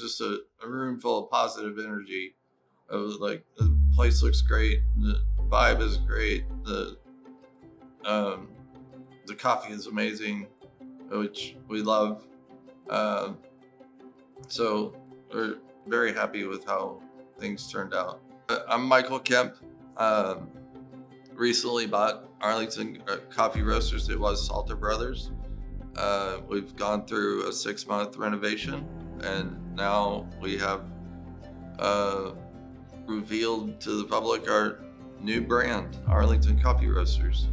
just a room full of positive energy. Like the place looks great, the vibe is great, the coffee is amazing, which we love. So we're very happy with how things turned out. I'm Michael Kemp. Recently bought Arlington Coffee Roasters. It was Salter Brothers. We've gone through a 6-month renovation, and now we have revealed to the public our new brand, Arlington Coffee Roasters.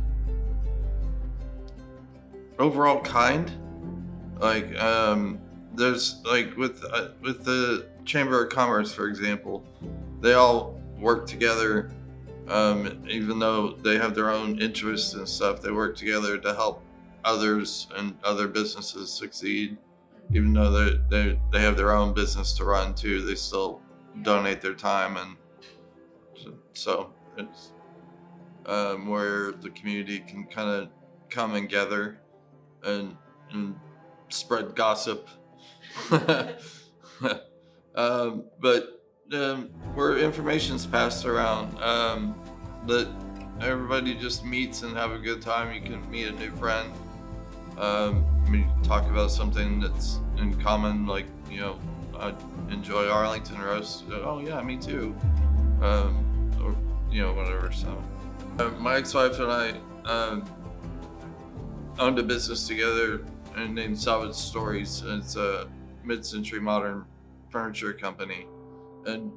Overall kind, like there's like with the Chamber of Commerce, for example, they all work together. Even though they have their own interests and stuff, they work together to help others and other businesses succeed. Even though they have their own business to run too, they still donate their time, and so it's where the community can kind of come and gather and spread gossip. But where information's passed around, that everybody just meets and have a good time. You can meet a new friend. Talk about something that's in common, like, I enjoy Arlington roast. Oh yeah, me too. Or whatever. So my ex-wife and I owned a business together named Salvage Stories. It's a mid-century modern furniture company, and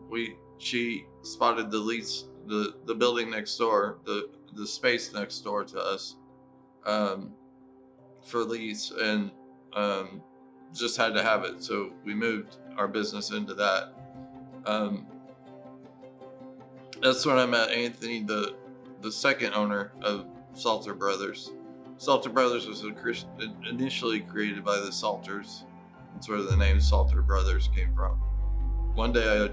she spotted the building next door, the space next door to us, for lease, and just had to have it, so we moved our business into that. That's when I met Anthony, the second owner of Salter Brothers. Salter Brothers was initially created by the Salters. That's where the name Salter Brothers came from. One day I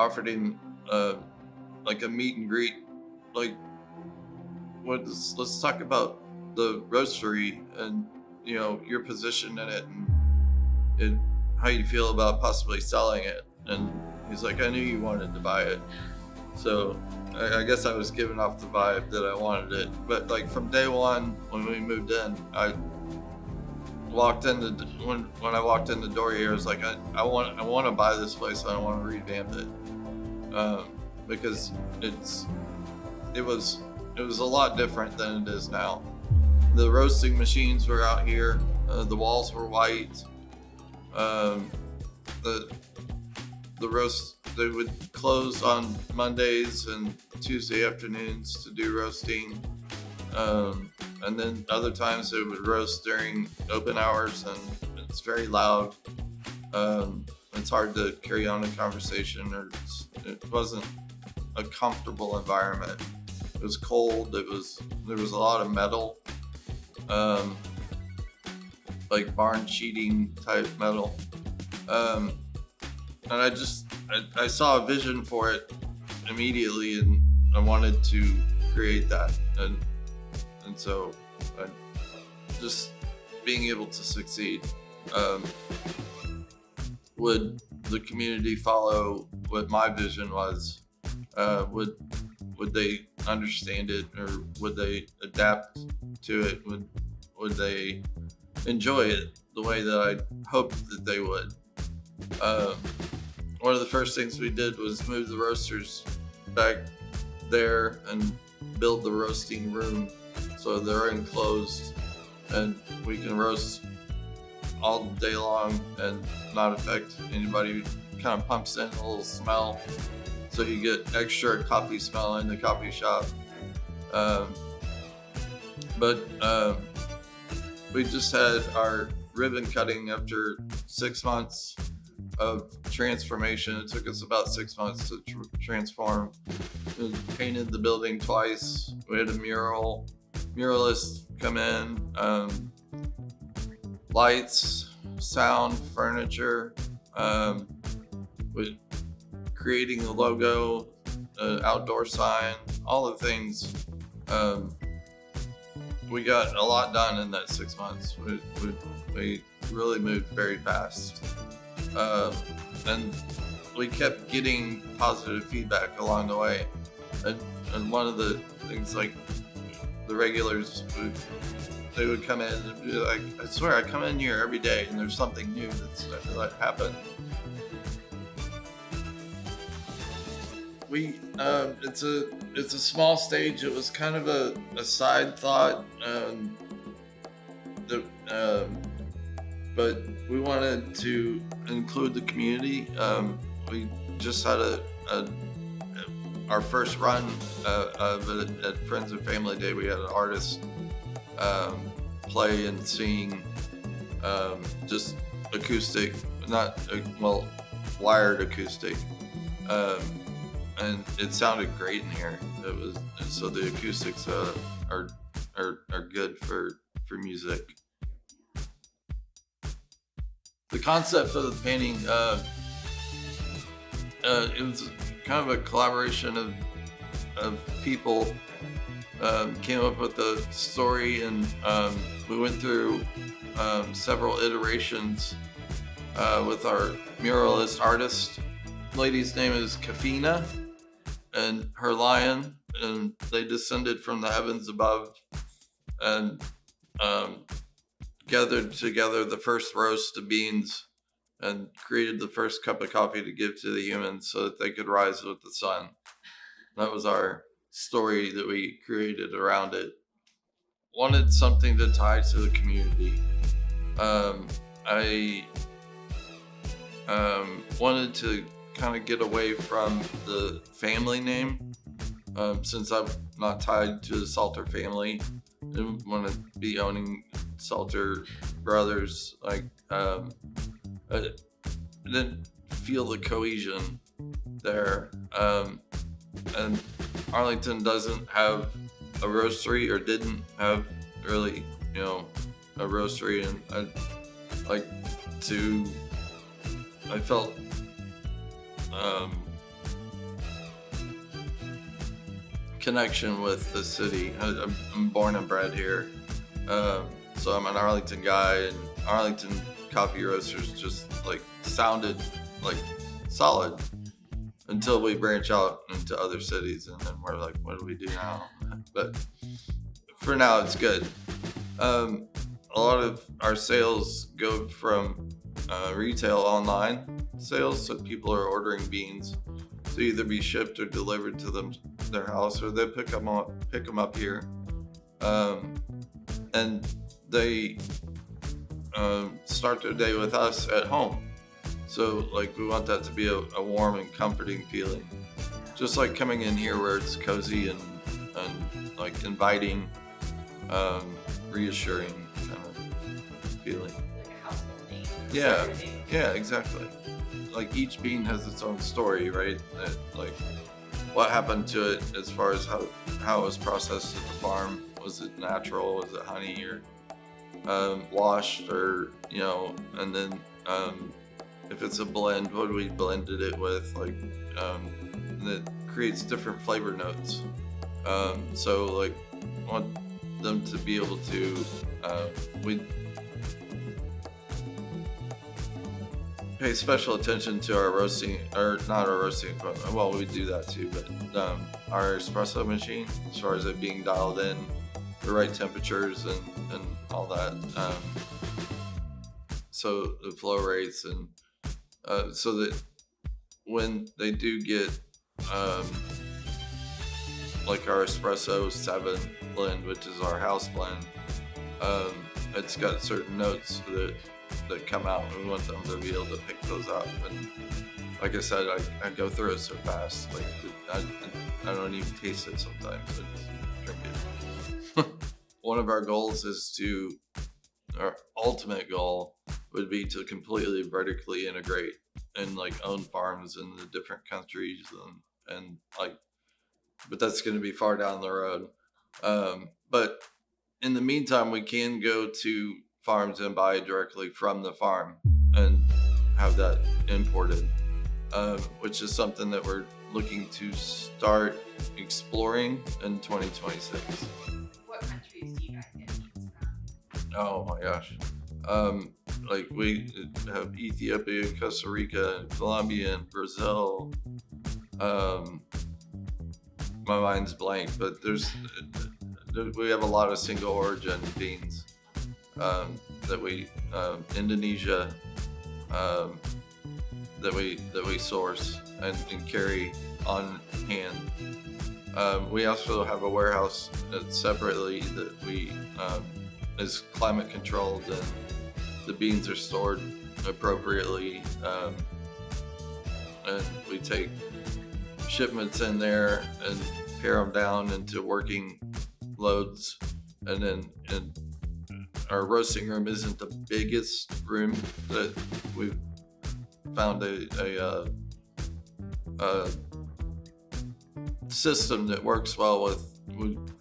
offered him like a meet and greet, like, let's talk about the roastery and your position in it and how you feel about possibly selling it. And he's like, I knew you wanted to buy it. So I guess I was giving off the vibe that I wanted it. But like from day one, when we moved in, I walked in when I walked in the door here, I was like, I want to buy this place. I want to revamp it, because it was a lot different than it is now. The roasting machines were out here. The walls were white. The roast, they would close on Mondays and Tuesday afternoons to do roasting. And then other times they would roast during open hours, and it's very loud. It's hard to carry on a conversation, or it wasn't a comfortable environment. It was cold. There was a lot of metal, like barn cheating type metal. And I saw a vision for it immediately, and I wanted to create that. And so just being able to succeed. Would the community follow what my vision was? Would they understand it, or would they adapt to it? Would they enjoy it the way that I hoped that they would? One of the first things we did was move the roasters back there and build the roasting room so they're enclosed and we can roast all day long and not affect anybody. Kind of pumps in a little smell, so you get extra coffee smell in the coffee shop. But we just had our ribbon cutting after 6 months of transformation. It took us about 6 months to transform. We painted the building twice. We had a muralist come in, lights, sound, furniture, with creating a logo, outdoor sign, all the things. We got a lot done in that 6 months. We really moved very fast. And we kept getting positive feedback along the way. And one of the things, like the regulars, they would come in and be like, I swear I come in here every day and there's something new that happened. It's a small stage. It was kind of a side thought, but we wanted to include the community. We just had our first run of it at Friends and Family Day. We had an artist play and sing, just acoustic, wired acoustic. And it sounded great in here. So the acoustics are good for music. The concept of the painting, it was kind of a collaboration of people. Came up with the story, and we went through several iterations with our muralist artist. The lady's name is Caffeina, and her lion, and they descended from the heavens above and gathered together the first roast of beans and created the first cup of coffee to give to the humans so that they could rise with the sun. That was our story that we created around it. Wanted something to tie to the community. I wanted to kind of get away from the family name, since I'm not tied to the Salter family. I didn't want to be owning Salter Brothers. I didn't feel the cohesion there. And Arlington doesn't have a roastery, or didn't have really, a roastery, and I felt connection with the city. I'm born and bred here, so I'm an Arlington guy, and Arlington Coffee Roasters just sounded solid until we branch out into other cities, and then we're like, what do we do now? But for now, it's good. A lot of our sales go from retail online sales, so people are ordering beans to either be shipped or delivered to their house, or they pick them up here, and they start their day with us at home. So we want that to be a warm and comforting feeling, just like coming in here where it's cozy and inviting, reassuring kind of feeling. Like a household name. Yeah, exactly. Each bean has its own story, right? What happened to it as far as how it was processed at the farm. Was it natural? Was it honey, or washed, or and then if it's a blend, what we blended it with, and it creates different flavor notes. So I want them to be able to, we pay special attention to our roasting, or not our roasting equipment. Well, we do that too, but our espresso machine, as far as it being dialed in, the right temperatures and all that. So the flow rates, and so that when they do get our espresso 7 blend, which is our house blend, it's got certain notes that come out. We want them to be able to pick those up. And like I said, I go through it so fast. I don't even taste it sometimes. I just drink it. One of our goals our ultimate goal would be to completely vertically integrate and own farms in the different countries, but that's going to be far down the road. But in the meantime, we can go to farms and buy directly from the farm and have that imported, which is something that we're looking to start exploring in 2026. What countries do you guys get beans from? Oh my gosh. Like we have Ethiopia, Costa Rica, Colombia, and Brazil. Um, my mind's blank, but we have a lot of single origin beans that we Indonesia that we source and carry on hand. We also have a warehouse separately that we is climate controlled, and the beans are stored appropriately. And we take shipments in there and pare them down into working loads. And then our roasting room isn't the biggest room, that we've found a system that works well with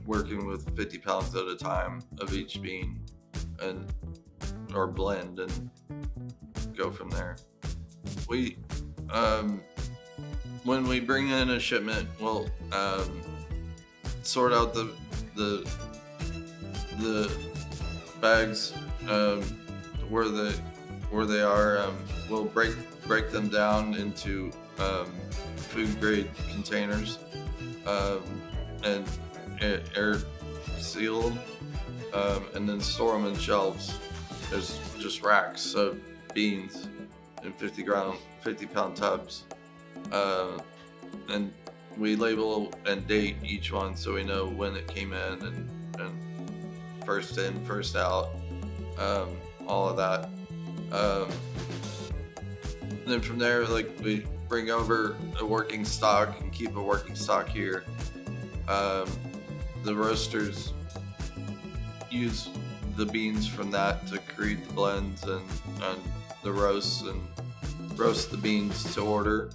working with 50 pounds at a time of each bean, and or blend and go from there. We when we bring in a shipment, we'll sort out the bags where they are. We'll break them down into food grade containers and air sealed, and then store them in shelves. There's just racks of beans in 50-pound tubs, and we label and date each one so we know when it came in and first in, first out, all of that. Then from there, like, we bring over a working stock and keep a working stock here. The roasters use the beans from that to create the blends and the roasts, and roast the beans to order.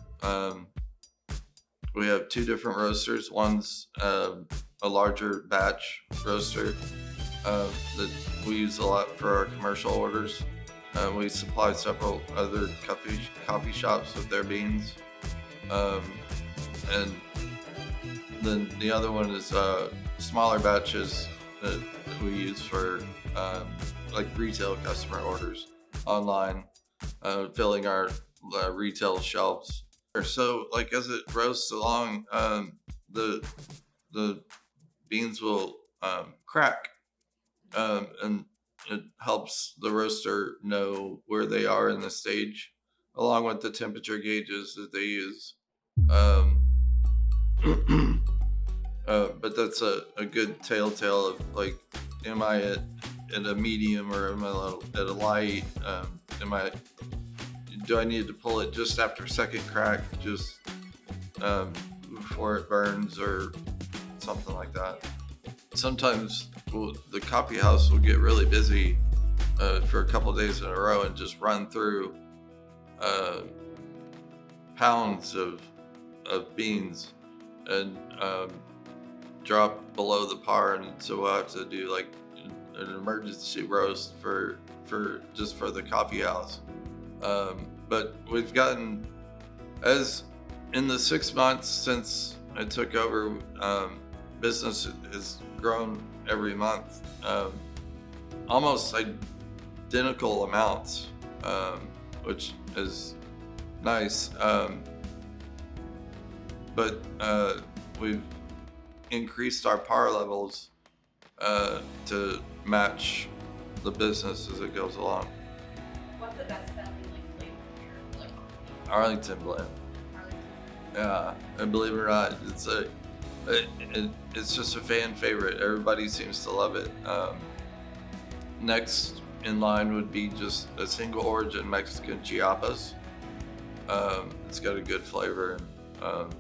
We have two different roasters. One's a larger batch roaster that we use a lot for our commercial orders. We supply several other coffee shops with their beans. And then the other one is smaller batches that we use for like retail customer orders online, filling our retail shelves. So, like, as it roasts along, the beans will crack, and it helps the roaster know where they are in the stage, along with the temperature gauges that they use. But that's a good telltale of, like, am I at a medium, or am I at a light? Do I need to pull it just after second crack, just before it burns, or something like that? Sometimes the coffee house will get really busy for a couple of days in a row and just run through pounds of beans and drop below the par, and so we'll have to do like an emergency roast for the coffee house. But we've gotten, as in the 6 months since I took over, business has grown every month, almost identical amounts, which is nice. But we've increased our par levels to match the business as it goes along. What's the best selling flavor here? Arlington blend. Yeah, and believe it or not, it's just a fan favorite. Everybody seems to love it. Next in line would be just a single origin Mexican Chiapas. It's got a good flavor and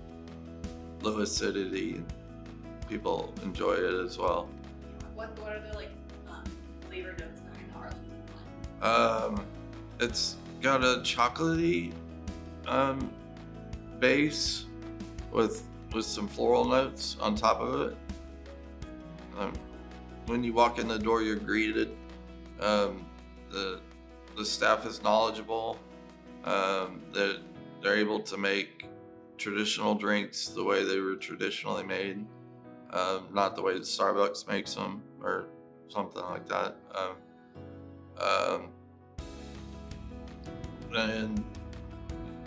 low acidity, and people enjoy it as well. What are the flavor notes behind the Arlington blend? It's got a chocolatey base with some floral notes on top of it. When you walk in the door, you're greeted. The staff is knowledgeable. They're able to make traditional drinks the way they were traditionally made, not the way that Starbucks makes them or something like that. And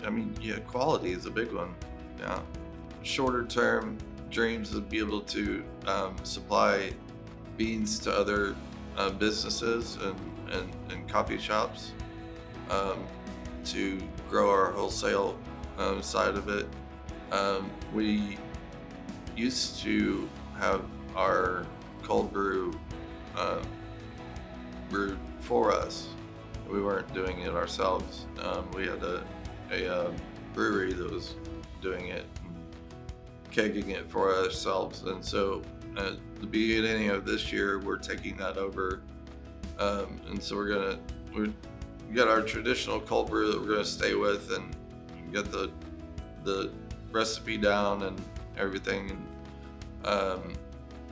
I mean, yeah, quality is a big one. Yeah. Shorter term dreams would be able to supply beans to other businesses and coffee shops um, to grow our wholesale side of it. We used to have our cold brew uh, brewed for us. We weren't doing it ourselves. We had a brewery that was doing it, and kegging it for ourselves. And so at the beginning of this year, we're taking that over. And so we got our traditional cold brew that we're gonna stay with and get the recipe down and everything. And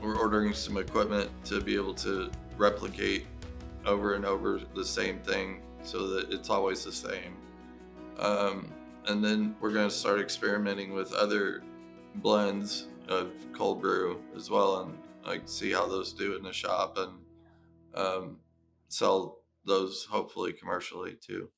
we're ordering some equipment to be able to replicate over and over the same thing so that it's always the same. And then we're going to start experimenting with other blends of cold brew as well, and like see how those do in the shop, and sell those hopefully commercially too.